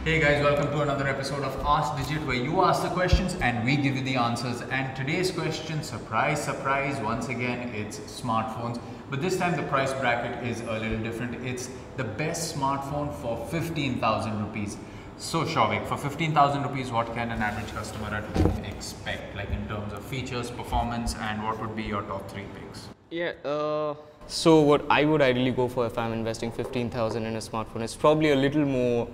Hey guys, welcome to another episode of Ask Digit, where you ask the questions and we give you the answers. And today's question, surprise, surprise, once again, it's smartphones. But this time the price bracket is a little different. It's the best smartphone for 15,000 rupees. So Shavik, for 15,000 rupees, what can an average customer at home expect? Like in terms of features, performance, and what would be your top 3 picks? So what I would ideally go for if I'm investing 15,000 in a smartphone is probably a little more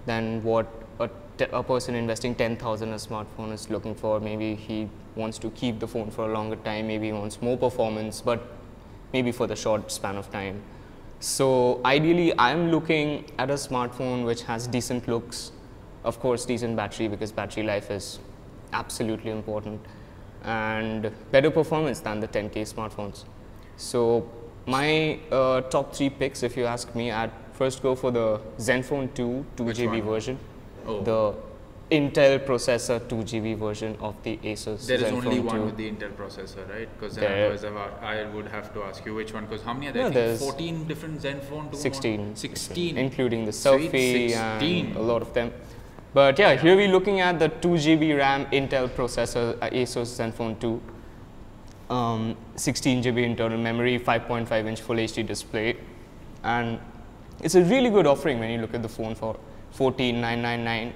than what a person investing 10,000 in a smartphone is looking for. Maybe he wants to keep the phone for a longer time, maybe he wants more performance, but maybe for the short span of time. So ideally, I'm looking at a smartphone which has decent looks, of course decent battery, because battery life is absolutely important, and better performance than the 10K smartphones. So my top 3 picks, if you ask me, I'd first go for the Zenfone 2 2GB version, the Intel processor 2GB version of the Asus There is Zenfone only 2. one with the Intel processor, right? Because otherwise I would have to ask you which one, because how many are there? No, I think 14 different Zenfone 2? 16. 16. Including the Sweet, selfie 16. and a lot of them. But yeah, here we're looking at the 2GB RAM Intel processor Asus Zenfone 2. 16GB internal memory, 5.5-inch Full HD display, and it's a really good offering when you look at the phone for 14,999,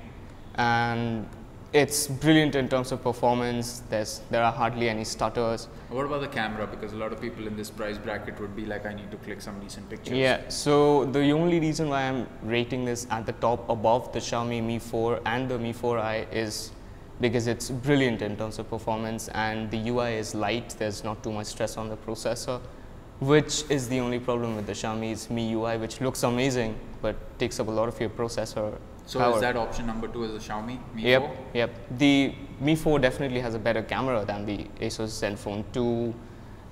and it's brilliant in terms of performance. There are hardly any stutters. What about the camera? Because a lot of people in this price bracket would be like, I need to click some decent pictures. Yeah, so the only reason why I'm rating this at the top above the Xiaomi Mi 4 and the Mi 4i is because it's brilliant in terms of performance, and the UI is light. There's not too much stress on the processor, which is the only problem with the Xiaomi's Mi UI, which looks amazing but takes up a lot of your processor So power. is that option number 2 is the Xiaomi Mi 4? Yep. The Mi 4 definitely has a better camera than the Asus Zenfone 2,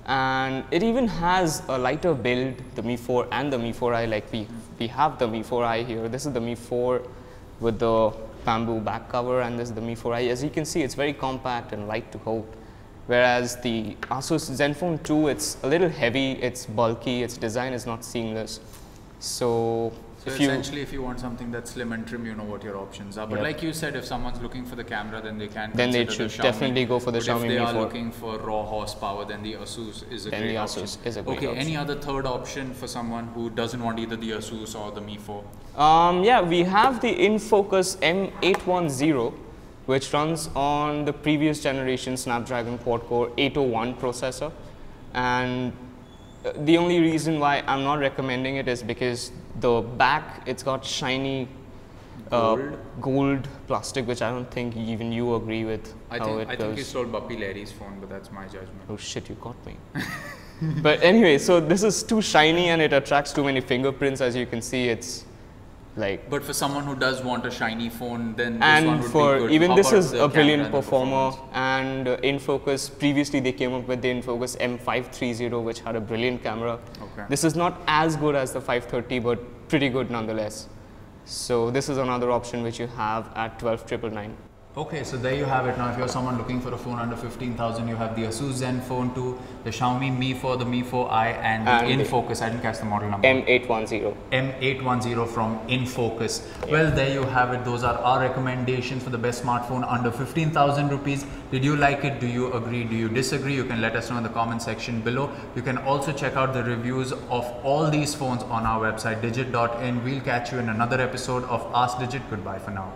and it even has a lighter build, the Mi 4 and the Mi 4i. Like we have the Mi 4i here. This is the Mi 4 with the bamboo back cover, and this is the Mi 4i. As you can see, it's very compact and light to hold. Whereas the Asus Zenfone 2, it's a little heavy, it's bulky, its design is not seamless. So Essentially, if you want something that's slim and trim, you know what your options are. But like you said, if someone's looking for the camera, then they can then they consider should the Xiaomi. definitely go for the But Xiaomi if they Mi are 4. looking for raw horsepower, then the Asus is a great option. Okay, any other third option for someone who doesn't want either the Asus or the Mi 4? Yeah, we have the InFocus M810, which runs on the previous generation Snapdragon quad-core 801 processor, and the only reason why I'm not recommending it is because the back, it's got shiny gold plastic, which I don't think even you agree with. I think you stole Bappy Larry's phone, but that's my judgment. Oh shit, you caught me. But anyway, so this is too shiny and it attracts too many fingerprints. As you can see, it's like. But for someone who does want a shiny phone, then this one would be good. Even How this about is the a brilliant camera performer, performance? and InFocus, previously they came up with the InFocus M530, which had a brilliant camera. Okay. This is not as good as the 530, but pretty good nonetheless. So this is another option which you have at 12,999. Okay, so there you have it. Now, if you're someone looking for a phone under 15,000, you have the Asus Zenfone 2, the Xiaomi Mi 4, the Mi 4i, and the InFocus. I didn't catch the model number. M810. M810 from InFocus. Well, there you have it. Those are our recommendations for the best smartphone under 15,000 rupees. Did you like it? Do you agree? Do you disagree? You can let us know in the comment section below. You can also check out the reviews of all these phones on our website digit.in. We'll catch you in another episode of Ask Digit. Goodbye for now.